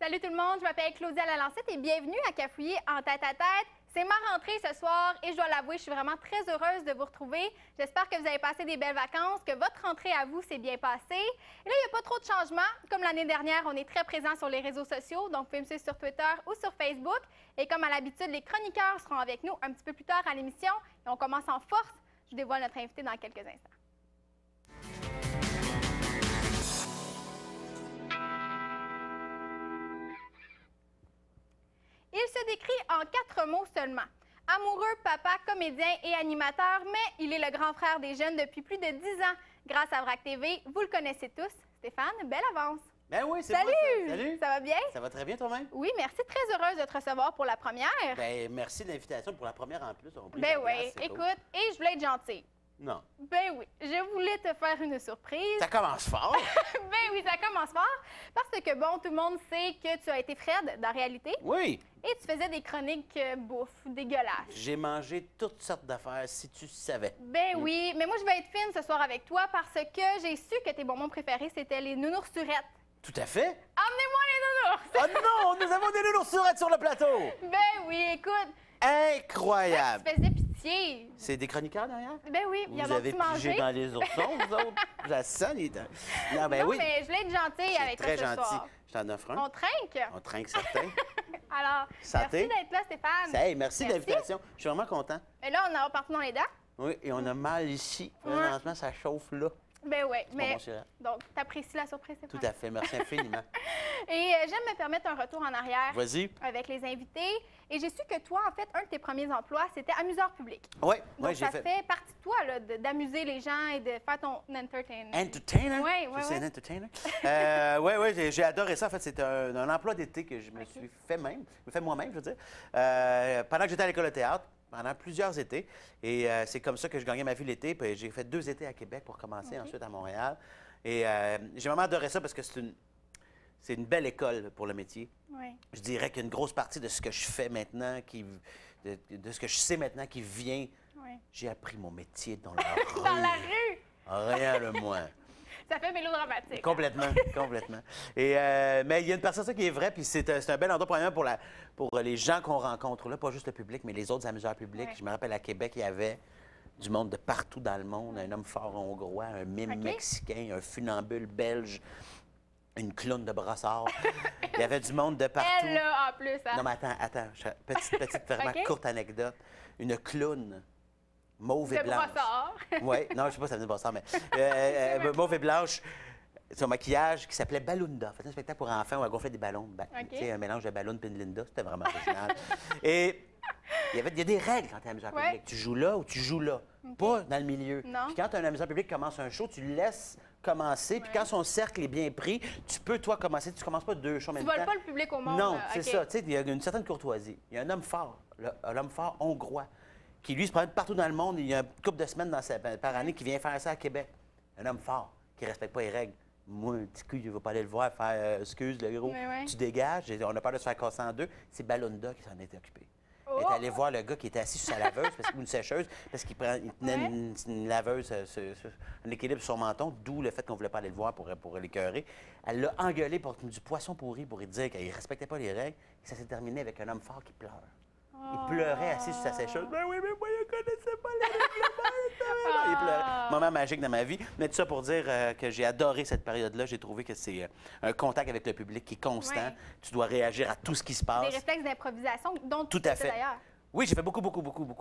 Salut tout le monde, je m'appelle Claudia Lalancette et bienvenue à Cafouiller en tête-à-tête. C'est ma rentrée ce soir et je dois l'avouer, je suis vraiment très heureuse de vous retrouver. J'espère que vous avez passé des belles vacances, que votre rentrée à vous s'est bien passée. Et là, il n'y a pas trop de changements. Comme l'année dernière, on est très présent sur les réseaux sociaux, donc vous pouvez me suivre sur Twitter ou sur Facebook. Et comme à l'habitude, les chroniqueurs seront avec nous un petit peu plus tard à l'émission. Et on commence en force. Je vous dévoile notre invité dans quelques instants. Il se décrit en 4 mots seulement. Amoureux, papa, comédien et animateur, mais il est le grand frère des jeunes depuis plus de 10 ans. Grâce à VRAC TV, vous le connaissez tous. Stéphane, belle avance. Ben oui, c'est Salut! moi, ça. Salut! Ça va bien? Ça va très bien toi-même? Oui, merci. Très heureuse de te recevoir pour la première. Ben merci de l'invitation pour la première en plus. Ben oui, écoute, et je voulais être gentille. Non. Ben oui, je voulais te faire une surprise. Ça commence fort. Ben oui, ça commence fort. Parce que, bon, tout le monde sait que tu as été Fred dans la réalité. Oui. Et tu faisais des chroniques bouffe, dégueulasses. J'ai mangé toutes sortes d'affaires, si tu savais. Ben oui, mais moi, je vais être fine ce soir avec toi parce que j'ai su que tes bonbons préférés, c'était les nounourssurettes. Tout à fait. Amenez-moi les nounours! Oh non, nous avons des nounourssurettes sur le plateau. Ben oui, écoute, Incroyable. tu faisais pitié. C'est des chroniqueurs derrière? Ben oui, il y en Vous a avez tu pigé mangé. dans les oursons, vous autres? Vous avez ça, les dents. Non, ben Non, oui. mais je voulais être gentille C'est avec toi très ce gentil. soir. Je t'en offre un. On trinque? On trinque certains. Alors, Santé. merci d'être là, Stéphane. Hey, merci de l'invitation. Je suis vraiment content. Et là, on a partout dans les dents. Oui, et on a mal ici. Présentement, ça chauffe là. Ben oui, C'est pas mais bon, Cyril. donc, t'apprécies la surprise, Stéphane? Tout à fait. Merci infiniment. Et j'aime me permettre un retour en arrière Vas-y. avec les invités. Et j'ai su que toi, en fait, un de tes premiers emplois, c'était amuseur public. Oui, Donc, oui, j'ai ça fait. fait partie de toi, là, d'amuser les gens et de faire ton entertainment. Entertainer? Oui, oui, C'est oui. un entertainer? Oui, oui, j'ai adoré ça. En fait, c'est un emploi d'été que je me suis fait moi-même, je veux dire, pendant que j'étais à l'école de théâtre, pendant plusieurs étés. Et c'est comme ça que je gagnais ma vie l'été. Puis j'ai fait 2 étés à Québec pour commencer, ensuite à Montréal. Et j'ai vraiment adoré ça parce que c'est une belle école pour le métier. Oui. Je dirais qu'une grosse partie de ce que je fais maintenant, de ce que je sais maintenant qui vient, Oui. j'ai appris mon métier dans la rue. Dans la rue! Rien de moins. Ça fait mélodramatique. Complètement, complètement. Et, mais il y a une partie de ça qui est vraie, puis c'est un bel endroit, premièrement, pour les gens qu'on rencontre, là, pas juste le public, mais les autres amuseurs publics. Ouais. Je me rappelle, à Québec, il y avait du monde de partout dans le monde, un homme fort hongrois, un mime OK. mexicain, un funambule belge, une clown de Brossard. Il y avait du monde de partout. Elle, là, en plus, hein? Non, mais attends, petite vraiment OK. courte anecdote. Une clown mauve et De blanche. brossard. Oui, non, je sais pas si ça venait de Brossard, mais mauve et blanche, son maquillage qui s'appelait Balunda. C'était un spectacle pour enfants où elle gonflait des ballons. OK. Tu sais, un mélange de ballon et de Linda. C'était vraiment original. Et il y a des règles quand tu es amuseur Ouais. public. Tu joues là ou tu joues là, pas dans le milieu. Non. Puis quand un amuseur public commence un show, tu le laisses commencer. Puis quand son cercle est bien pris, tu peux, toi, commencer. Tu commences pas 2 shows en Tu même temps. voles pas le public au monde. Non, là. c'est OK. ça. Tu sais, il y a une certaine courtoisie. Il y a un homme fort, l'homme fort hongrois, qui, lui, se promène partout dans le monde. Il y a une couple de semaines par année qui vient faire ça à Québec. Un homme fort, qui ne respecte pas les règles. Moi, un petit cul, je ne vais pas aller le voir faire excuse, le gros. Oui, oui. Tu dégages. On a peur de se faire casser en deux. C'est Balunda qui s'en était occupé. Oh! Il est allé voir le gars qui était assis sur sa laveuse, ou une sécheuse, parce qu'il tenait Ouais. une laveuse, un équilibre sur son menton, d'où le fait qu'on ne voulait pas aller le voir pour l'écœurer. Elle l'a engueulé pour du poisson pourri pour lui dire qu'il ne respectait pas les règles. Et ça s'est terminé avec un homme fort qui pleure. Il pleurait assis sur sa sécheuse. Ben oui, mais moi, je ne connaissais pas les règlements. Il pleurait. Moment magique dans ma vie. Mais tout ça pour dire que j'ai adoré cette période-là. J'ai trouvé que c'est un contact avec le public qui est constant. Ouais. Tu dois réagir à tout ce qui se Des passe. réflexes d'improvisation dont Tout tu à fais fait. d'ailleurs. Oui, j'ai fait beaucoup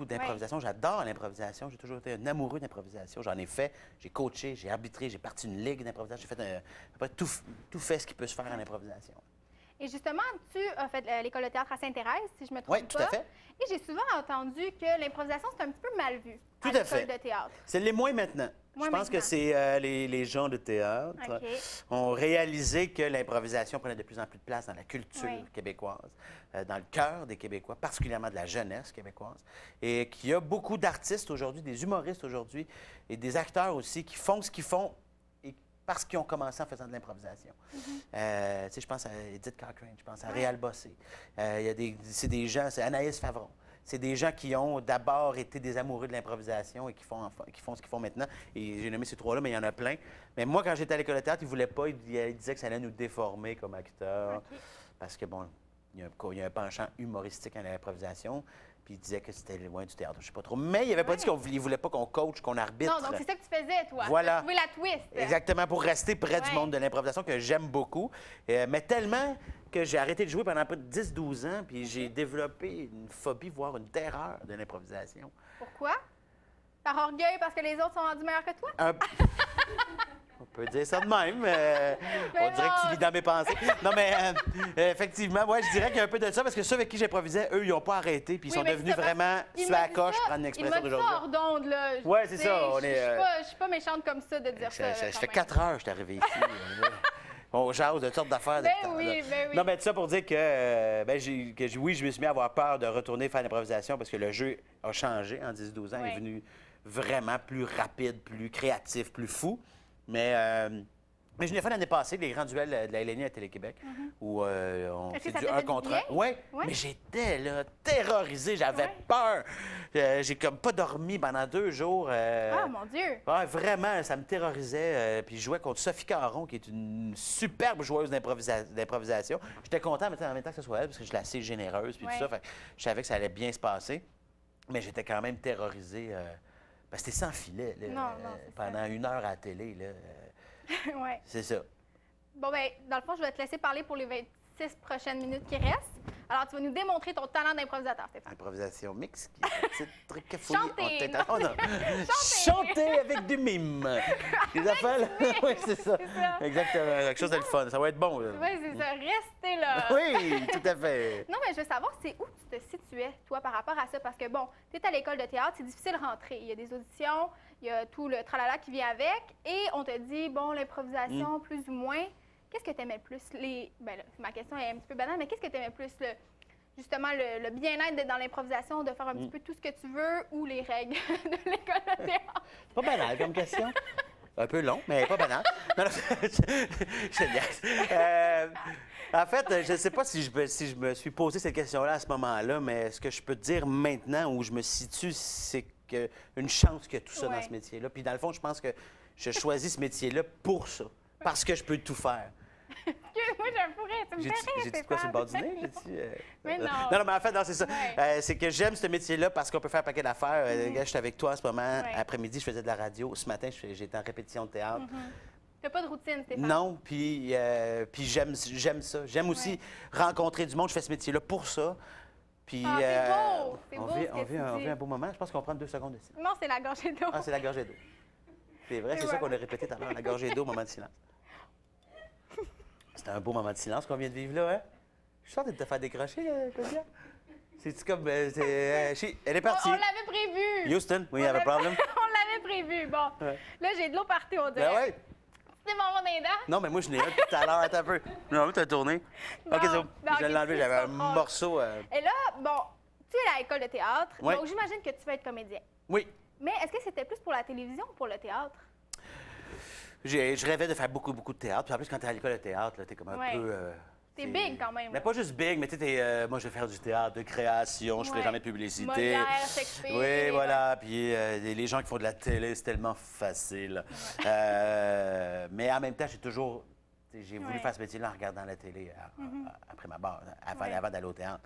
d'improvisation. J'adore l'improvisation. J'ai toujours été un amoureux d'improvisation. J'en ai fait, j'ai coaché, j'ai arbitré, j'ai parti une ligue d'improvisation. J'ai fait à peu près tout fait ce qui peut se faire en improvisation. Et justement, tu as fait l'école de théâtre à Sainte-Thérèse, si je me trompe Oui, tout à pas. fait. Et j'ai souvent entendu que l'improvisation, c'est un petit peu mal vu Tout à à fait. l'école de théâtre. C'est les moins maintenant. Moins Je pense que maintenant. c'est les gens de théâtre OK. ont réalisé que l'improvisation prenait de plus en plus de place dans la culture Oui. québécoise, dans le cœur des Québécois, particulièrement de la jeunesse québécoise, et qu'il y a beaucoup d'artistes aujourd'hui, des humoristes aujourd'hui, et des acteurs aussi qui font ce qu'ils font parce qu'ils ont commencé en faisant de l'improvisation. Tu sais, je pense à Edith Cochrane, je pense à Réal Bossé. C'est des gens, c'est Anaïs Favron. C'est des gens qui ont d'abord été des amoureux de l'improvisation et qui font ce qu'ils font maintenant. Et j'ai nommé ces 3-là, mais il y en a plein. Mais moi, quand j'étais à l'école de théâtre, ils ne voulaient pas. Ils disaient que ça allait nous déformer comme acteurs. OK. parce que, bon, il y a un penchant humoristique à l'improvisation. Puis il disait que c'était loin du théâtre. Je sais pas trop. Mais il n'avait pas dit qu'il voulait pas qu'on coach, qu'on arbitre. Non, donc c'est ça que tu faisais, toi. Voilà. Tu la twist. Exactement, pour rester près du monde de l'improvisation que j'aime beaucoup. Mais tellement que j'ai arrêté de jouer pendant pas de 10-12 ans, puis j'ai développé une phobie, voire une terreur de l'improvisation. Pourquoi? Par orgueil, parce que les autres sont rendus meilleurs que toi? On peut dire ça de même. On dirait que tu lis dans mes pensées. Non, mais effectivement, ouais, je dirais qu'il y a un peu de ça, parce que ceux avec qui j'improvisais, eux, ils n'ont pas arrêté, puis ils sont devenus vraiment sur la coche, prendre une expression d'aujourd'hui. Il m'a dit ça hors d'onde, là. Oui, c'est ça. Je suis pas méchante comme ça de dire ça. Ça fait 4 heures que je suis arrivé ici. On jase de toutes sortes d'affaires. Ben oui. Non, mais tout ça pour dire que, oui, je me suis mis à avoir peur de retourner faire l'improvisation parce que le jeu a changé en 10-12 ans. Il est devenu vraiment plus rapide, plus créatif, plus fou. Mais je l'ai fait l'année passée, les grands duels de la LNI à Télé-Québec, où on s'est dit un contre un. Oui, mais j'étais là, terrorisé, j'avais peur. J'ai comme pas dormi pendant 2 jours. Ah, mon Dieu! Ouais, vraiment, ça me terrorisait. Puis je jouais contre Sophie Caron, qui est une superbe joueuse d'improvisation. J'étais content en même temps que ce soit elle, parce que je suis assez généreuse, puis tout ça. Fait que je savais que ça allait bien se passer. Mais j'étais quand même terrorisé. Parce que c'était sans filet, là, pendant 1 heure à la télé. Là, oui. C'est ça. Bon, bien, dans le fond, je vais te laisser parler pour les 26 prochaines minutes qui restent. Alors, tu vas nous démontrer ton talent d'improvisateur, Stéphane. Improvisation mix, qui est un petit truc à fouiller Chanter, en tête. Oh, non. Chanter avec du mime. Les affaires, là. Oui, c'est ça. Exactement. Quelque chose de le fun. Ça va être bon. Oui, c'est ça. Restez là. Oui, tout à fait. Non, mais je veux savoir, c'est où tu te situais, toi, par rapport à ça? Parce que, bon, tu es à l'école de théâtre, c'est difficile de rentrer. Il y a des auditions, il y a tout le tralala qui vient avec, et on te dit, bon, l'improvisation, plus ou moins. Qu'est-ce que tu aimais le plus? Ben là, ma question est un petit peu banale, mais qu'est-ce que tu aimais plus? Justement, le bien-être d'être dans l'improvisation, de faire un petit peu tout ce que tu veux, ou les règles de l'école de théâtre? Pas banal comme question. Un peu long, mais pas banal. Non, non, génial. En fait, je ne sais pas si je me suis posé cette question-là à ce moment-là, mais ce que je peux te dire maintenant où je me situe, c'est une chance qu'il y a tout ça dans ce métier-là. Puis dans le fond, je pense que je choisis ce métier-là pour ça, parce que je peux tout faire. Moi, j'ai un fou rire, tu me fais rire, J'ai dit quoi sur le bord du nez? Mais non. Non, mais en fait, non, c'est ça. C'est que j'aime ce métier-là parce qu'on peut faire un paquet d'affaires. Je suis avec toi en ce moment. Après-midi, je faisais de la radio. Ce matin, j'étais en répétition de théâtre. T'as pas de routine, Stéphane? Non, puis j'aime ça. J'aime aussi rencontrer du monde. Je fais ce métier-là pour ça. Puis, c'est beau! C'est beau on vit un beau moment. Je pense qu'on prend 2 secondes ici. Non, c'est la gorgée d'eau. Ah, c'est la gorgée d'eau. C'est vrai, c'est ça qu'on a répété tout à l'heure, la gorgée d'eau, moment de silence. C'était un beau moment de silence qu'on vient de vivre là, hein? Je suis sûr de te faire décrocher, Claudia. C'est-tu comme... elle est partie. On l'avait prévu! Houston, we have a problem. On l'avait prévu. Bon, là, j'ai de l'eau partout, on dirait. Ben ouais. Tu t'es mon des dents? Non, mais moi, je n'ai un tout à l'heure. Attends un peu. Non, tu as tourné. Non, OK, c'est bon. non, Je vais l'enlever, j'avais un morceau... Et là, bon, tu es à l'école de théâtre, Oui. donc j'imagine que tu vas être comédien. Oui. Mais est-ce que c'était plus pour la télévision ou pour le théâtre? Je rêvais de faire beaucoup de théâtre. Puis en plus, quand t'es à l'école de théâtre, t'es comme un peu... T'es big quand même. Mais pas juste big, mais tu sais, moi, je vais faire du théâtre, de création, je ferai jamais de publicité. Molière, Shakespeare. Oui, voilà. Puis les gens qui font de la télé, c'est tellement facile. Mais en même temps, j'ai voulu faire ce métier-là en regardant la télé après ma barre, avant d'aller au théâtre.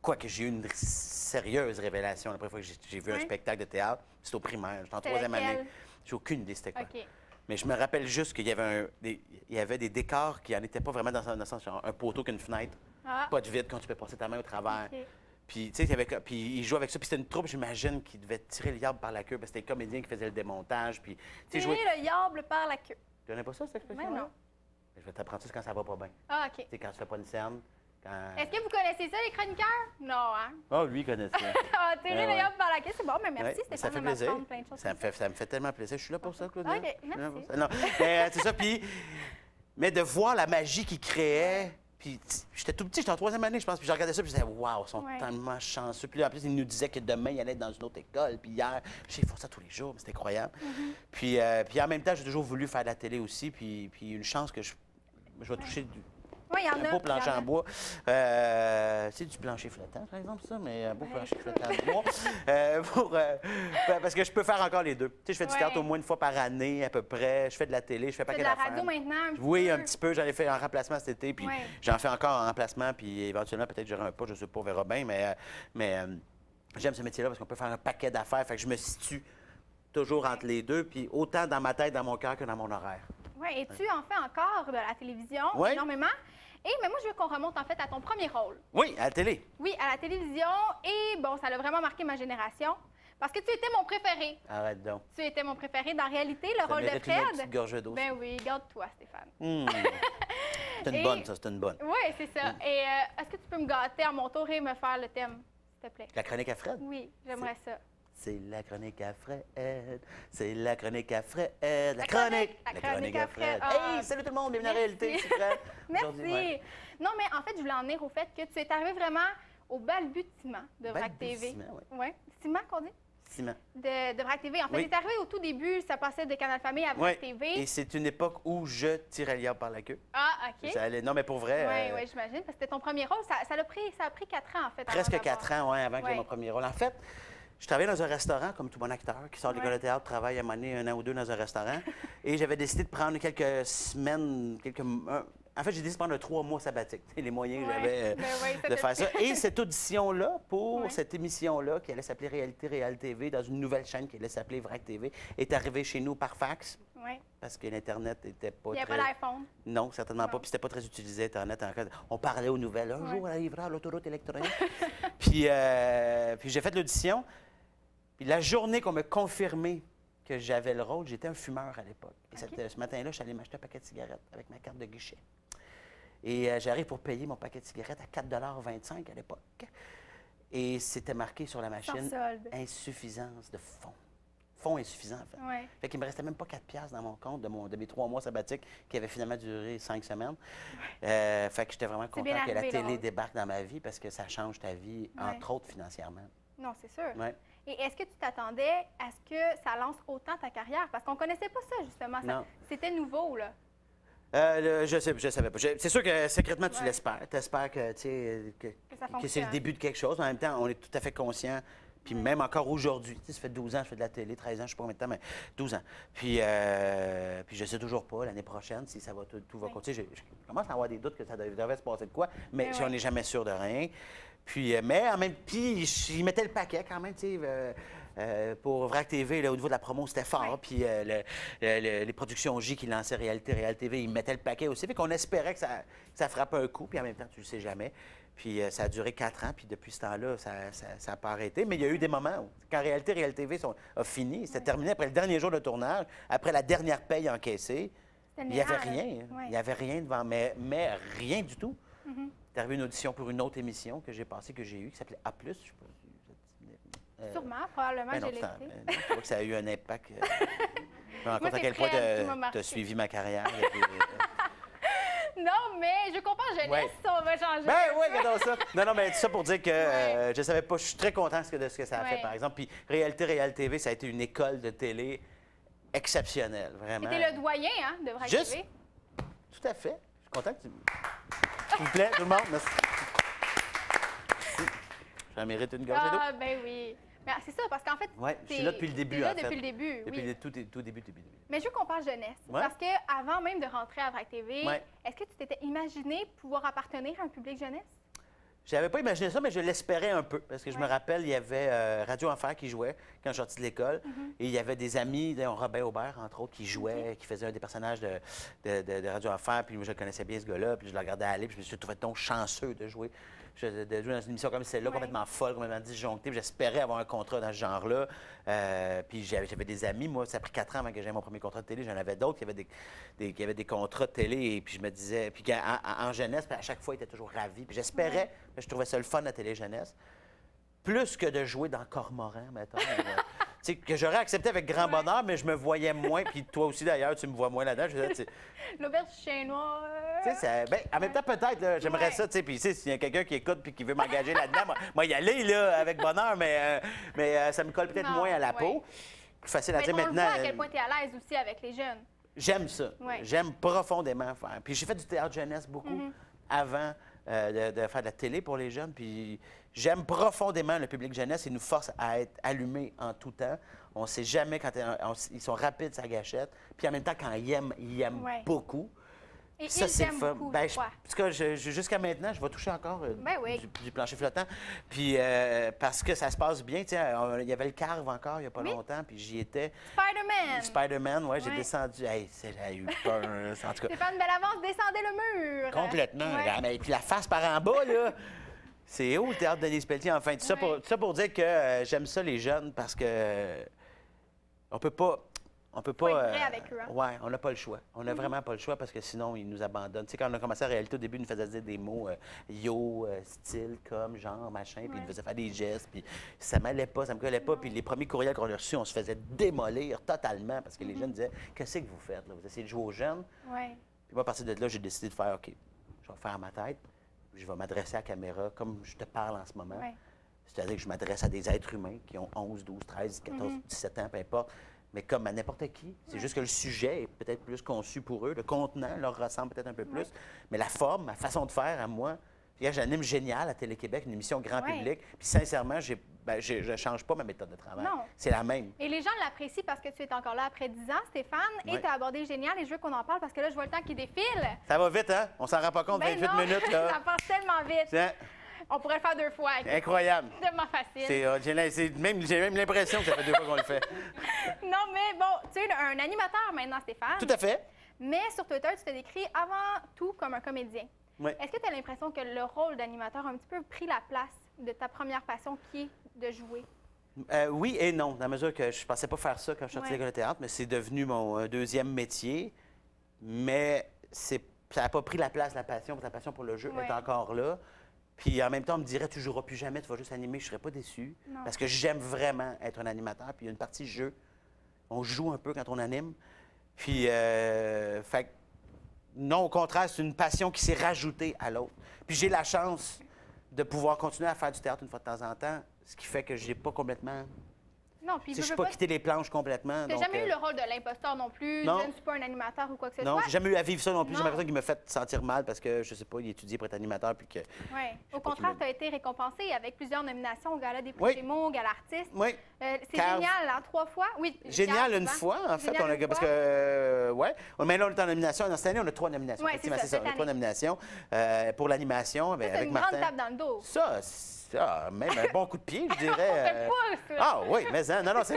Quoique j'ai eu une sérieuse révélation la première fois que j'ai vu un spectacle de théâtre. C'était au primaire, j'étais en 3e année. J'ai aucune idée c'était quoi. Mais je me rappelle juste qu'il y avait des décors qui n'en étaient pas vraiment dans le sens, genre un poteau qu'une fenêtre, pas de vide quand tu peux passer ta main au travers. Puis, tu sais, puis ils jouaient avec ça. Puis c'était une troupe, j'imagine, qui devait tirer le diable par la queue, parce que c'était les comédiens qui faisaient le démontage. Puis, tirer le diable par la queue. Tu connais pas ça, cette expression? Non. Je vais t'apprendre ça quand ça va pas bien. Ah, OK. Tu sais, quand tu fais pas une scène. Est-ce que vous connaissez ça, les chroniqueurs? Non, hein? Ah, lui, il connaît ça. Tirer le diable par la queue, c'est bon, mais merci, Stéphane. Ça fait plaisir. Ça me fait tellement plaisir. Je suis là pour ça, Claudia. OK, merci. Non, mais c'est ça. Puis, mais de voir la magie qu'ils créaient. Puis j'étais tout petit, j'étais en 3e année, je pense. Puis je regardais ça, puis je disais, waouh, ils sont tellement chanceux. Puis là, en plus, ils nous disaient que demain, ils allaient être dans une autre école. Puis hier, ils font ça tous les jours, mais c'était incroyable. Puis en même temps, j'ai toujours voulu faire de la télé aussi. Puis une chance que je vais toucher Oui, il y en a. Un beau plancher il y en en a. bois. C'est du plancher flottant, par exemple, ça, mais un beau plancher flottant en bois. Parce que je peux faire encore les deux. Tu sais, je fais du théâtre au moins une fois par année, à peu près. Je fais de la télé, je fais pas Tu que fais de la d'affaires. radio maintenant? Oui, un petit peu. J'en ai fait en remplacement cet été, puis Ouais. j'en fais encore en remplacement, puis éventuellement, peut-être que j'aurai un pas, je sais pas, on verra bien, mais j'aime ce métier-là parce qu'on peut faire un paquet d'affaires. Fait que je me situe toujours entre les deux, puis autant dans ma tête, dans mon cœur que dans mon horaire. Oui, et tu en fais encore de la télévision, Ouais. énormément. Mais moi, je veux qu'on remonte en fait à ton premier rôle. Oui, à la télé. Oui, à la télévision. Et bon, ça a vraiment marqué ma génération. Parce que tu étais mon préféré. Arrête donc. Tu étais mon préféré. Dans la réalité, le Ça rôle de mérite une autre Fred. petite gorgée d'eau. Ben oui, garde-toi, Stéphane. C'est une Et- bonne, ça, c'est une bonne. Oui, c'est ça. Et est-ce que tu peux me gâter à mon tour et me faire le thème, s'il te plaît? La chronique à Fred? Oui, j'aimerais ça. C'est la chronique à Fred. C'est la chronique à Fred. La chronique chronique à à Fred. Fred. Ah, Hey, salut tout le monde, bienvenue à merci. Réalité, c'est Fred. Aujourd'hui, Merci. ouais. Non, mais en fait, je voulais en venir au fait que tu es arrivé vraiment au balbutiement de VRAC TV. Balbutiement, oui. Oui. Ciment qu'on dit? Ciment. De VRAC TV. En fait, Oui. tu es arrivé au tout début, ça passait de Canal Famille à Oui. VRAC TV. Et c'est une époque où je tirais le liard par la queue. Ah, OK. Ça allait- Non, mais pour vrai, Oui, oui, j'imagine, parce que c'était ton premier rôle. Ça a pris 4 ans, en fait. avant presque d'avoir- 4 ans ouais, avant que Ouais. j'ai mon premier rôle. En fait, je travaillais dans un restaurant, comme tout bon acteur qui sort de l'école Ouais. de théâtre, travaille à un moment donné, un an ou deux dans un restaurant. Et j'avais décidé de prendre quelques semaines, en fait, j'ai décidé de prendre un 3 mois sabbatique. Les moyens que Ouais. j'avais Ben oui, ça de te- faire ça. Et cette audition-là, pour Ouais. cette émission-là, qui allait s'appeler Réalité Réal TV, dans une nouvelle chaîne qui allait s'appeler VRAC TV, est arrivée chez nous par fax, Oui. parce que l'Internet n'était pas Il n'y a très... pas d'iPhone. Non, certainement Non. pas. Puis c'était pas très utilisé, Internet. On parlait aux nouvelles. Un Ouais. jour, elle arrivera à l'autoroute électronique. puis j'ai fait l'audition. Puis la journée qu'on m'a confirmé que j'avais le rôle, j'étais un fumeur à l'époque. Et ce matin-là, je suis allé m'acheter un paquet de cigarettes avec ma carte de guichet. Et j'arrive pour payer mon paquet de cigarettes à 4,25 $ à l'époque. Et c'était marqué sur la Sans machine solde. insuffisance de fonds. Fonds insuffisants, en fait. Oui. Fait qu'il me restait même pas 4 piastres dans mon compte de mes 3 mois sabbatiques qui avaient finalement duré 5 semaines. Fait que j'étais vraiment content bien que la arrivé, le télé rôle. débarque dans ma vie parce que ça change ta vie, Ouais. entre autres financièrement. Non, c'est sûr. Ouais. Et est-ce que tu t'attendais à ce que ça lance autant ta carrière? Parce qu'on connaissait pas ça, justement. Non. C'était nouveau, là. Je savais pas. C'est sûr que secrètement, tu Ouais. l'espères. Tu espères que, tu sais, Que ça que c'est fonctionne. le début de quelque chose. En même temps, on est tout à fait conscient. Puis même encore aujourd'hui, tu sais, ça fait 12 ans que je fais de la télé, 13 ans, je ne sais pas combien de temps, mais 12 ans. Puis je ne sais toujours pas l'année prochaine si ça va tout va Oui. continuer. Je commence à avoir des doutes que ça devrait se passer de quoi, mais Mais on oui. n'est jamais sûr de rien. Puis, mais en même temps, j'y mettais le paquet quand même, tu sais. Pour VRAC TV, là, au niveau de la promo, c'était fort. Ouais. Puis les productions J qui lançaient Réalité Réal TV, ils mettaient le paquet aussi. Fait qu'on espérait que ça frappe un coup, puis en même temps, tu le sais jamais. Puis ça a duré 4 ans, puis depuis ce temps-là, ça n'a pas arrêté. Mais il y a eu des moments où, quand Réalité Réal TV a fini, c'était terminé après le dernier jour de tournage, après la dernière paye encaissée, C'était il n'y avait néant, là. rien. Ouais. Il n'y avait rien devant, mais rien du tout. Mhm. C'est arrivé une audition pour une autre émission que j'ai passée, que j'ai eue, qui s'appelait A+. Je sais pas si- Sûrement, probablement, ben non, j'ai l'écouté. je vois que ça a eu un impact. Je me rends compte à c'est quel point Fred qui m'a tu marqué. as suivi ma carrière. Non, mais je comprends jeunesse, Ouais. on va changer. Ben oui, regardons ça. Non, mais tout ça pour dire que Ouais. je savais pas, je suis très content de ce que ça a Ouais. fait, par exemple. Puis Réalité Réal TV, ça a été une école de télé exceptionnelle, vraiment. C'était le doyen, hein, de VRAC Juste- TV. Tout à fait. Je suis content que tu... S'il vous plaît, tout le monde, merci. Merci. J'en mérite une gorgée d'eau. Ah, ben oui. Mais c'est ça, parce qu'en fait, Oui, je suis là depuis le début, t'es là en fait. depuis le début, Depuis oui. le tout début. Mais je veux qu'on parle jeunesse. Ouais. Parce qu'avant même de rentrer à VRAC TV, Ouais. est-ce que tu t'étais imaginé pouvoir appartenir à un public jeunesse? J'avais pas imaginé ça, mais je l'espérais un peu. Parce que je me Ouais. rappelle, il y avait Radio Enfer qui jouait quand je suis sorti de l'école. Et il y avait des amis, dont Robin Aubert, entre autres, qui jouaient, qui faisaient un des personnages de Radio Enfer. Puis moi, je connaissais bien ce gars-là. Puis je le regardais aller. Puis je me suis trouvé donc chanceux de jouer dans une émission comme celle-là, Ouais. complètement folle, complètement disjonctée. Puis j'espérais avoir un contrat dans ce genre-là. Puis j'avais des amis. Moi, ça a pris 4 ans avant que j'aie mon premier contrat de télé. J'en avais d'autres qui avaient des contrats de télé. Et puis je me disais... Puis en jeunesse, puis à chaque fois, ils étaient toujours ravis. Puis j'espérais... Je trouvais ça le fun, la télé-jeunesse. Plus que de jouer dans Cormoran, mettons. Tu sais, que j'aurais accepté avec grand bonheur, mais je me voyais moins. Puis toi aussi, d'ailleurs, tu me vois moins là-dedans. Je disais, tu sais, L'auberge du chien noir. ben, en même temps, peut-être, là, j'aimerais Ouais. ça. Tu sais, puis tu sais, s'il y a quelqu'un qui écoute puis qui veut m'engager là-dedans, moi, y aller, là, avec bonheur, mais ça me colle peut-être Non, moins à la ouais. peau. Plus facile à Mais dire on le maintenant. voit à quel point tu es à l'aise aussi avec les jeunes. J'aime ça. Ouais. J'aime profondément faire. Puis j'ai fait du théâtre jeunesse beaucoup. avant de faire de la télé pour les jeunes. Puis j'aime profondément le public jeunesse. Il nous force à être allumés en tout temps. On ne sait jamais quand ils sont rapides, sa gâchette. Puis en même temps, quand ils aiment Ouais. beaucoup. Et Ça, ils c'est le t'aiment fun. beaucoup, Ben, je crois. parce que jusqu'à maintenant, je vais toucher encore Ben oui. du plancher flottant. Puis parce que ça se passe bien. Tu sais, il y avait le Carve encore il n'y a pas Oui. longtemps, puis j'y étais. Spider-Man! Spider-Man, ouais, j'ai Ouais. descendu. Hey, j'ai eu peur. En tout cas, Stéphane Bellavance, descendez le mur! complètement. Ouais. Ah, mais puis la face par en bas, là. C'est haut le théâtre Denis Pelletier. Enfin, tout ça pour dire que j'aime ça, les jeunes, parce que on peut pas. On peut Faut pas. être vrai avec eux, hein. Ouais, on n'a pas le choix. On n'a vraiment pas le choix parce que sinon, ils nous abandonnent. Tu sais, quand on a commencé la réalité, au début, ils nous faisaient dire des mots yo, style, comme, genre, machin, puis ils nous faisaient faire des gestes, puis ça m'allait pas, ça me collait pas. Puis les premiers courriels qu'on a reçus, on se faisait démolir totalement parce que les jeunes disaient qu'est-ce que vous faites, là? Vous essayez de jouer aux jeunes. Ouais. Puis moi, à partir de là, j'ai décidé de faire OK, je vais faire ma tête, je vais m'adresser à la caméra comme je te parle en ce moment. Ouais. C'est-à-dire que je m'adresse à des êtres humains qui ont 11, 12, 13, 14, 17 ans, peu importe, mais comme à n'importe qui. C'est juste que le sujet est peut-être plus conçu pour eux, le contenant leur ressemble peut-être un peu plus, mais la forme, ma façon de faire à moi. Regarde, j'anime Génial à Télé-Québec, une émission grand public, puis sincèrement, je ne change pas ma méthode de travail. Non. C'est la même. Et les gens l'apprécient parce que tu es encore là après 10 ans, Stéphane, et Ouais. tu as abordé Génial, et je veux qu'on en parle parce que là, je vois le temps qui défile. Ça va vite, hein? On s'en rend pas compte, Ben 28 non, minutes, ça là. passe tellement vite. Tiens, On pourrait le faire 2 fois. c'est incroyable. C'est tellement facile. J'ai même l'impression que ça fait 2 fois qu'on le fait. Non, mais bon, tu es un animateur maintenant, Stéphane. Tout à fait. Mais sur Twitter, tu te décris avant tout comme un comédien. Oui. Est-ce que tu as l'impression que le rôle d'animateur a un petit peu pris la place de ta première passion qui est de jouer? Oui et non, dans la mesure que je pensais pas faire ça quand je suis sorti de l'école de théâtre, mais c'est devenu mon deuxième métier. Mais ça n'a pas pris la place, la passion pour le jeu est encore là. Puis en même temps, on me dirait, tu joueras plus jamais, tu vas juste animer, je serais pas déçu. Non. Parce que j'aime vraiment être un animateur. Puis il y a une partie jeu. On joue un peu quand on anime. Puis, fait que, non, au contraire, c'est une passion qui s'est rajoutée à l'autre. Puis j'ai la chance de pouvoir continuer à faire du théâtre une fois de temps en temps, ce qui fait que j'ai pas complètement... Non, puis Je je suis veux pas quitté les planches complètement. Tu n'as donc, jamais eu le rôle de l'imposteur non plus. non. Je ne suis pas un animateur ou quoi que ce Non, soit. j'ai jamais eu à vivre ça non plus. J'ai Non. l'impression qu'il me fait sentir mal parce que, je sais pas, il étudiait pour être animateur puis que... Ouais. Au pas contraire, qui tu as été récompensé avec plusieurs nominations au Gala des Prix Oui. Gémeaux, au Gala Artiste. Oui. C'est Car- génial, hein, 3 fois. Oui. Génial Car, une souvent. fois, en fait. Génial On a, une parce fois. que, ouais. Mais là, on est en nomination. Dans cette année, on a 3 nominations. Ouais, Effectivement, c'est ça, On a cette 3 année. nominations. Pour l'animation, ben, Ça, c'est avec une Martin. grande tape dans le dos. Ça, même un bon coup de pied, je dirais. On fait pas, ça. Ah oui, mais hein, non, c'est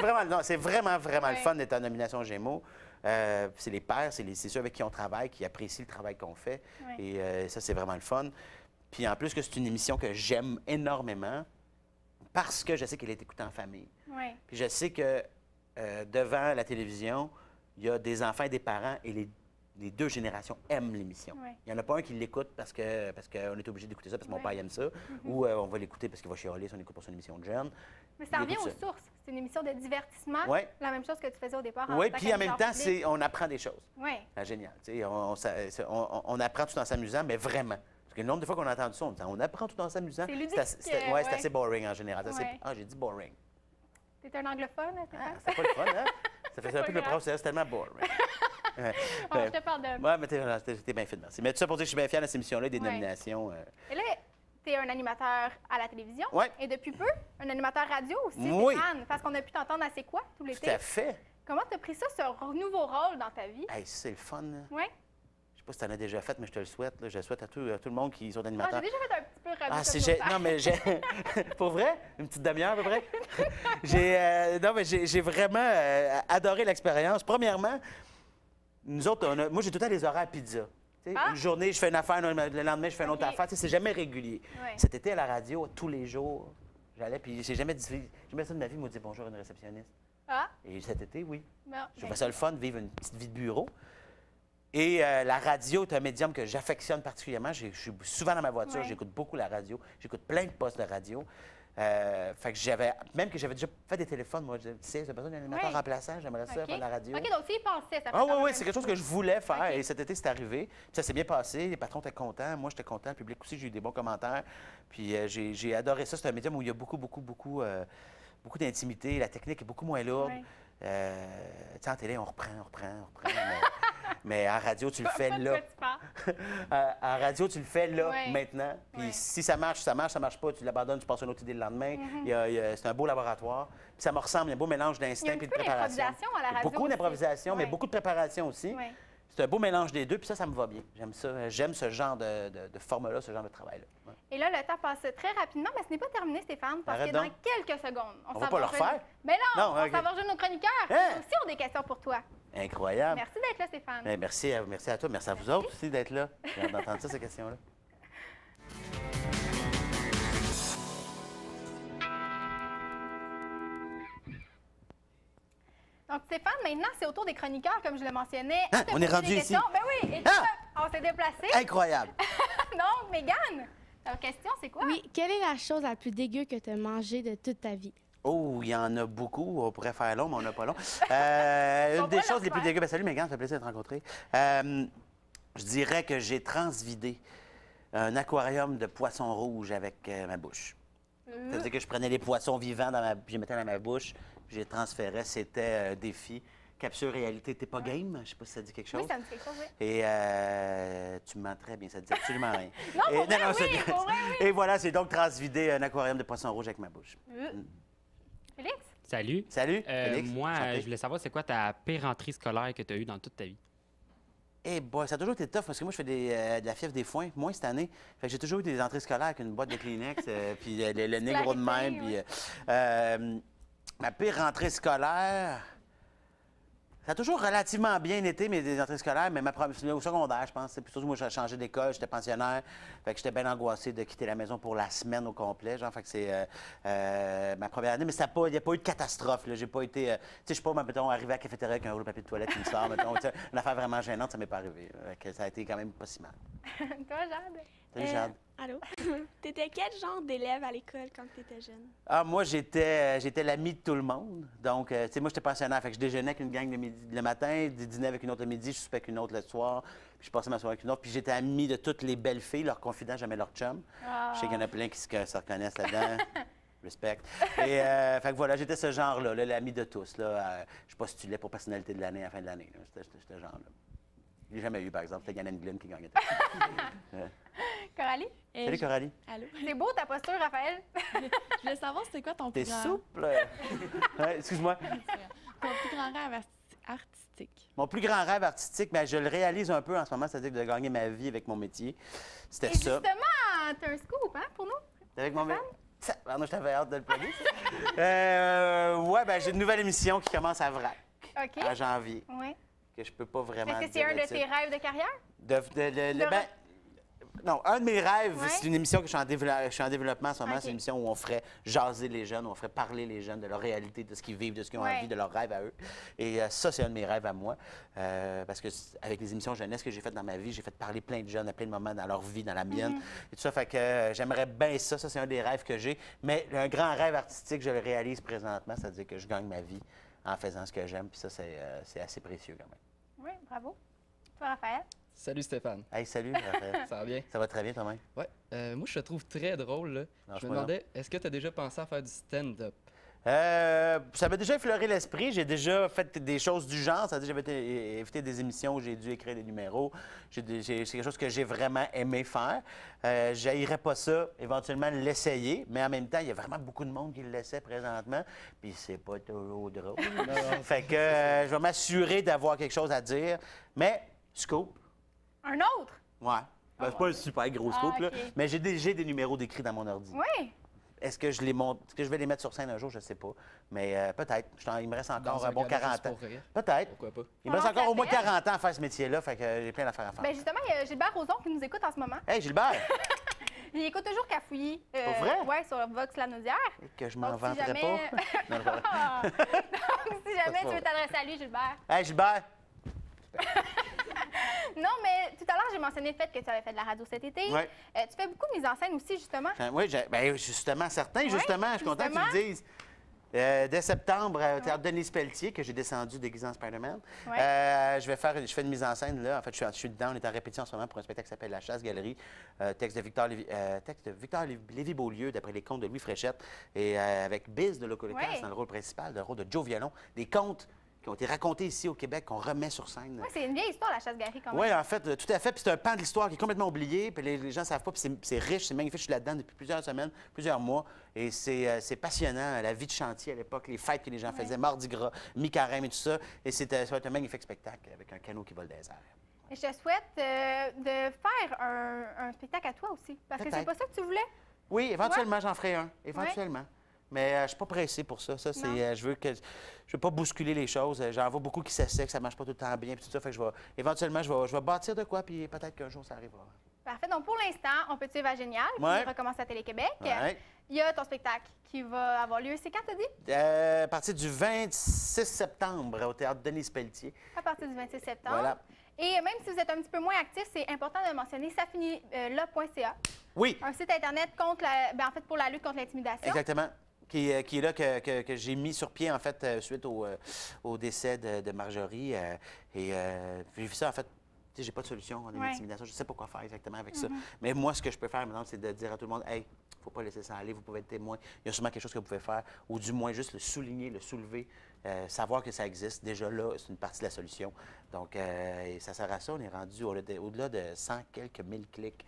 vraiment, vraiment le Ouais. fun d'être en nomination Gémeaux. C'est les pairs, c'est ceux avec qui on travaille, qui apprécient le travail qu'on fait. Ouais. Et ça, c'est vraiment le fun. Puis en plus que c'est une émission que j'aime énormément parce que je sais qu'elle est écoutée en famille. Ouais. Puis je sais que devant la télévision, il y a des enfants et des parents et les 2 générations aiment l'émission. Ouais. Il n'y en a pas un qui l'écoute parce qu'on est obligé d'écouter ça parce que mon Ouais. père aime ça, ou on va l'écouter parce qu'il va chialer si on écoute pour son émission de jeunes. Mais ça Il revient écoute aux ça. sources. C'est une émission de divertissement. Ouais. La même chose que tu faisais au départ. Oui, puis en même temps, on apprend des choses. Oui. Ah, génial. Tu sais, on apprend tout en s'amusant, mais vraiment. Parce que le nombre de fois qu'on a entendu ça, on apprend tout en s'amusant. C'est ludique, C'est ouais. assez boring en général. Ouais. Ah, j'ai dit boring. T'es un anglophone, hein, Ah, Stéphane? c'est pas le fun, hein? Ça fait un peu pas le grave. procès, c'est tellement boring. Ouais. Bon, je te parle de... Ouais, mais t'es bien fait, merci. Mais tout ça pour dire que je suis bien fier de cette émission-là, des Ouais. nominations. Et là, tu es un animateur à la télévision. Ouais. Et depuis peu, un animateur radio aussi, Oui. Stéphane, parce qu'on a pu t'entendre à C'est quoi tout Tout l'été. à fait. Comment tu as pris ça, ce nouveau rôle dans ta vie? Hey, c'est le fun. Là. Oui. Je sais pas si tu en as déjà fait, mais je te le souhaite. Là. Je le souhaite à tout le monde qui sont Ah, animateurs. j'ai déjà fait un petit peu radio. Ah, non, mais j'ai. Pour vrai? Une petite demi-heure à peu près? J'ai vraiment adoré l'expérience. Premièrement, nous autres, moi, j'ai tout le temps des horaires pizza. Tu sais, Ah! Une journée, je fais une affaire, le lendemain, je fais une autre OK. affaire. Tu sais, c'est jamais régulier. Ouais. Cet été, à la radio, tous les jours, j'allais, puis j'ai jamais dit ça de ma vie, moi, dire bonjour à une réceptionniste. Ah, Et cet été, oui. bon. Je trouvais ça le fun de vivre une petite vie de bureau. Et la radio est un médium que j'affectionne particulièrement. Je suis souvent dans ma voiture, Ouais. j'écoute beaucoup la radio. J'écoute plein de postes de radio. Fait que même que j'avais déjà fait des téléphones, moi, je disais, tu sais, j'ai besoin d'un animateur Ouais. remplaçant, j'aimerais ça OK. faire de la radio. OK, donc tu y pensais, ça fait Ah quand oui, même oui, un c'est quelque chose petit que je voulais faire OK. et cet été, c'est arrivé. Puis ça s'est bien passé, les patrons étaient contents, moi j'étais content, le public aussi, j'ai eu des bons commentaires. Puis j'ai adoré ça, c'est un médium où il y a beaucoup d'intimité, la technique est beaucoup moins lourde. Ouais. Tu sais, en télé, on reprend. mais en radio, tu le fais peu. là. Pas de quoi tu parles. En radio, tu le fais là, Ouais. maintenant. Puis Ouais. si ça marche, ça marche pas, tu l'abandonnes, tu passes à une autre idée le lendemain. C'est un beau laboratoire. Puis ça me ressemble, il y a un beau mélange Il y a d'instinct un et petit de peu préparation. d'improvisation à la Il y a radio beaucoup aussi. d'improvisation, mais Ouais. beaucoup de préparation aussi. Ouais. C'est un beau mélange des deux, puis ça me va bien. J'aime ça. J'aime ce genre de format-là, ce genre de travail-là. Ouais. Et là, le temps passe très rapidement, mais ce n'est pas terminé, Stéphane, parce Arrête que dans donc. quelques secondes, On s'en va pas le rejoindre- refaire? Mais non, Non, on ok. s'en va rejoindre nos chroniqueurs. Hein? Ils aussi ont des questions pour toi. Incroyable. Merci d'être là, Stéphane. Ben, merci à toi, merci à vous autres aussi d'être là, d'entendre ça, ces questions-là. Donc, Stéphane, maintenant, c'est au tour des chroniqueurs, comme je le mentionnais. Hein, à te on est poser rendu des ici? questions. Ben oui, et Hein? on s'est déplacé. Incroyable. Donc, Mégane, ta question, c'est quoi? Oui, quelle est la chose la plus dégueu que tu as mangée de toute ta vie? Oh, il y en a beaucoup. On pourrait faire long, mais on n'a pas long. On Une des va choses le les plus faire. dégueu. Ben, salut, Mégane, ça fait plaisir de te rencontrer. Je dirais que j'ai transvidé un aquarium de poissons rouges avec ma bouche. Ça veut dire que je prenais les poissons vivants, je les mettais dans ma bouche, puis je les transférais. C'était un défi. Capsule réalité, t'es pas game? Je sais pas si ça dit quelque chose. Oui, ça me dit quelque chose, oui. Et tu me mens très bien, ça dit absolument rien. Non, pour Et, vrai, ça- oui, pour vrai, oui. Et voilà, c'est donc transvidé un aquarium de poissons rouges avec ma bouche. Félix? Salut. Salut, Félix. Moi, Santé. je voulais savoir, c'est quoi ta pire rentrée scolaire que tu as eue dans toute ta vie? Eh boy, ça a toujours été tough parce que moi, je fais de la fièvre des foins, moins cette année. Fait que j'ai toujours eu des entrées scolaires avec une boîte de Kleenex, puis le nez gros de même. Puis, ma pire rentrée scolaire, ça a toujours relativement bien été, mes entrées scolaires, mais au secondaire, je pense. C'est plutôt moi, j'ai changé d'école, j'étais pensionnaire. Fait que j'étais bien angoissé de quitter la maison pour la semaine au complet. Genre, fait que c'est ma première année, mais il n'y a pas eu de catastrophe. Là. J'ai pas été. Tu sais, je suis pas, mettons, arrivé à la cafétéria avec un rouleau de papier de toilette qui me sort. Mettons, tu sais, une affaire vraiment gênante, ça m'est pas arrivé. Fait que ça a été quand même pas si mal. Toi, Jade? Salut, Jade. Allô? T'étais quel genre d'élève à l'école quand t'étais jeune? Ah, moi, j'étais l'ami de tout le monde. Donc, tu sais, moi, j'étais pensionnaire. Fait que je déjeunais avec une gang le matin, dînais avec une autre le midi, je soupais avec une autre le soir, puis je passais ma soirée avec une autre. Puis j'étais ami de toutes les belles filles, leurs confidents, jamais leurs chums. Ah. Je sais qu'il y en a plein qui se reconnaissent là-dedans. Respect. Et, fait que voilà, j'étais ce genre-là, l'ami de tous. Là. Je postulais pour personnalité de l'année à la fin de l'année. C'était ce genre-là. Je l'ai jamais eu, par exemple. C'était Gannon Glynn qui gagnait tout. Coralie? Salut, Coralie. Allô? C'est beau ta posture, Raphaël. Je voulais savoir c'était quoi ton T'es plus grand... souple. Ouais, excuse-moi. Ton plus grand rêve artistique? Mon plus grand rêve artistique, ben, je le réalise un peu en ce moment, c'est-à-dire de gagner ma vie avec mon métier. C'était Et ça. justement, t'as un scoop, hein, pour nous? Avec mon métier. Pardon, je t'avais hâte de le plugger. Ouais, ben, j'ai une nouvelle émission qui commence à VRAC, OK. en janvier, Oui. que je peux pas vraiment Est-ce que c'est dire un le de tes titre. rêves de carrière? Ben, non, un de mes rêves, Ouais. c'est une émission que je suis en développement en ce moment. OK. C'est une émission où on ferait jaser les jeunes, où on ferait parler les jeunes de leur réalité, de ce qu'ils vivent, de ce qu'ils ont Ouais. envie, de leurs rêves à eux. Et ça, c'est un de mes rêves à moi. Parce que avec les émissions jeunesse que j'ai faites dans ma vie, j'ai fait parler plein de jeunes à plein de moments dans leur vie, dans la mienne. Et tout ça, fait que j'aimerais bien ça. Ça, c'est un des rêves que j'ai. Mais un grand rêve artistique, je le réalise présentement, c'est-à-dire que je gagne ma vie en faisant ce que j'aime. Puis ça, c'est assez précieux quand même. Oui, bravo. Toi, Raphaël? Salut Stéphane. Hey, salut, Raphaël. Ça va bien? Ça va très bien, toi-même? Ouais. Moi, je te trouve très drôle. Là. Je Lâche-moi me demandais, est-ce que tu as déjà pensé à faire du stand-up? Ça m'a déjà effleuré l'esprit. J'ai déjà fait des choses du genre. C'est-à-dire j'avais été invité à des émissions où j'ai dû écrire des numéros. C'est quelque chose que j'ai vraiment aimé faire. J'haïrais pas ça, éventuellement l'essayer, mais en même temps, il y a vraiment beaucoup de monde qui l'essaie présentement, puis c'est pas toujours drôle. Fait que je vais m'assurer d'avoir quelque chose à dire. Mais, scoop, Un autre? ouais. Ben, c'est pas un super gros scoop, là, OK. mais j'ai des numéros d'écrits dans mon ordi. Oui. Est-ce que je vais les mettre sur scène un jour? Je ne sais pas. Mais peut-être. Il me reste encore Dans un un bon gala 40 juste ans. pour rire? Peut-être. Pourquoi pas? Il me reste Comment encore au moins t'appelles? 40 ans à faire ce métier-là, fait que j'ai plein d'affaires à faire. Bien, justement, il y a Gilbert Rozon qui nous écoute en ce moment. Hey, Gilbert! Il écoute toujours Cafouillis. Pour vrai? Oui, sur Vox Lanaudière. Que je m'en Donc, si vanterais jamais... pas. Non, non, pas Ah. Donc, si jamais pas tu veux t'adresser à lui, Gilbert. Hey, Gilbert! Non, mais tout à l'heure, j'ai mentionné le fait que tu avais fait de la radio cet été. Ouais. Tu fais beaucoup de mise en scène aussi, justement. Oui, ben, justement, certain, justement. Je suis content que tu justement. le dises. Dès septembre, au Théâtre Denise Pelletier, que j'ai descendu déguisé en Spider-Man, Ouais. je fais une mise en scène, là. En fait, je suis dedans. On est en répétition en ce moment pour un spectacle qui s'appelle La Chasse-Galerie, texte de Victor Lévy-Beaulieu, d'après les contes de Louis Fréchette, et avec Biz de Locolocasse Ouais. dans le rôle principal, le rôle de Joe Violon. Des contes qui ont été racontées ici au Québec, qu'on remet sur scène. Oui, c'est une vieille histoire, la chasse-galerie, quand même. Oui, en fait, tout à fait. Puis c'est un pan de l'histoire qui est complètement oublié, puis les gens ne savent pas, puis c'est riche, c'est magnifique. Je suis là-dedans depuis plusieurs semaines, plusieurs mois, et c'est passionnant, la vie de chantier à l'époque, les fêtes que les gens faisaient, Mardi Gras, mi-carême et tout ça. Et ça va être un magnifique spectacle avec un canot qui vole des airs. Et je te souhaite de faire un spectacle à toi aussi, parce que c'est pas ça que tu voulais. Oui, éventuellement, j'en ferai un, éventuellement. Ouais. Mais je ne suis pas pressé pour ça. Ça, c'est, je veux pas bousculer les choses. J'en vois beaucoup qui s'essaient, que ça ne marche pas tout le temps bien, puis tout ça. Fait que éventuellement, je vais bâtir de quoi, puis peut-être qu'un jour, ça arrivera. Parfait. Donc, pour l'instant, on peut suivre à Génial, qui recommence à Télé-Québec. Ouais. Il y a ton spectacle qui va avoir lieu. C'est quand, t'as dit? À partir du 26 septembre, au Théâtre Denise Pelletier. À partir du 26 septembre. Voilà. Et même si vous êtes un petit peu moins actif, c'est important de mentionner safinila.ca. Oui, Un site Internet contre pour la lutte contre l'intimidation. exactement. Qui est là, que j'ai mis sur pied, en fait, suite au décès de Marjorie. J'ai vu ça, en fait. Tu sais, j'ai pas de solution en intimidation. Je sais pas quoi faire exactement avec ça. Mais moi, ce que je peux faire maintenant, c'est de dire à tout le monde, hey, faut pas laisser ça aller, vous pouvez être témoin. Il y a sûrement quelque chose que vous pouvez faire, ou du moins juste le souligner, le soulever, savoir que ça existe. Déjà là, c'est une partie de la solution. Donc, et ça sert à ça. On est rendu au-delà de 100 quelques mille clics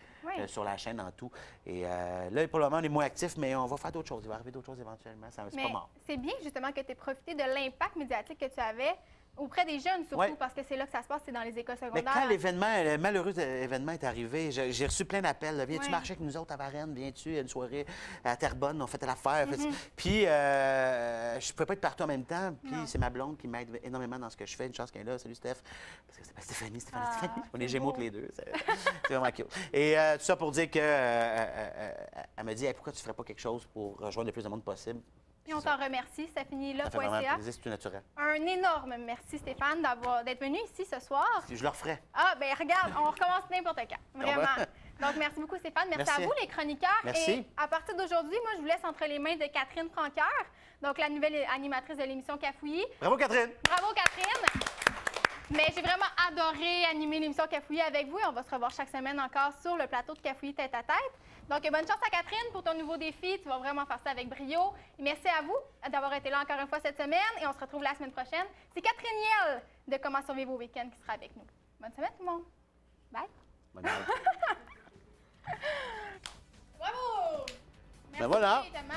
sur la chaîne en tout. Et là, pour le moment, on est moins actifs, mais on va faire d'autres choses. Il va arriver d'autres choses éventuellement. C'est pas mort. C'est bien justement que tu aies profité de l'impact médiatique que tu avais auprès des jeunes, surtout, parce que c'est là que ça se passe, c'est dans les écoles secondaires. Mais quand le malheureux événement est arrivé, j'ai reçu plein d'appels. Viens-tu marcher avec nous autres à Varennes? Viens-tu à une soirée à Terrebonne? On fait l'affaire. Puis, je ne pouvais pas être partout en même temps. Puis, c'est ma blonde qui m'aide énormément dans ce que je fais. Une chance qu'elle est là. Salut, Steph. Parce que c'est pas Stéphanie. On est Gémeaux tous les deux. C'est vraiment cute. Et tout ça pour dire qu'elle me dit, hey, pourquoi tu ne ferais pas quelque chose pour rejoindre le plus de monde possible? Et on t'en remercie, safinila.ca. Ça fait vraiment plaisir, c'est tout naturel. Un énorme merci, Stéphane, d'être venu ici ce soir. Je le referai. Ah, bien, regarde, on recommence n'importe quand. Vraiment. Donc, merci beaucoup, Stéphane. Merci à vous, les chroniqueurs. Merci. Et à partir d'aujourd'hui, moi, je vous laisse entre les mains de Catherine Francoeur, donc la nouvelle animatrice de l'émission Cafouillis. Bravo, Catherine. Bravo, Catherine. Mais j'ai vraiment adoré animer l'émission Cafouillis avec vous et on va se revoir chaque semaine encore sur le plateau de Cafouillis tête à tête. Donc, bonne chance à Catherine pour ton nouveau défi. Tu vas vraiment faire ça avec brio. Et merci à vous d'avoir été là encore une fois cette semaine et on se retrouve la semaine prochaine. C'est Catherine Yel de Comment survivre au week-end qui sera avec nous. Bonne semaine, tout le monde. Bye. Bonne journée. Bravo! Merci, Ben voilà. tellement.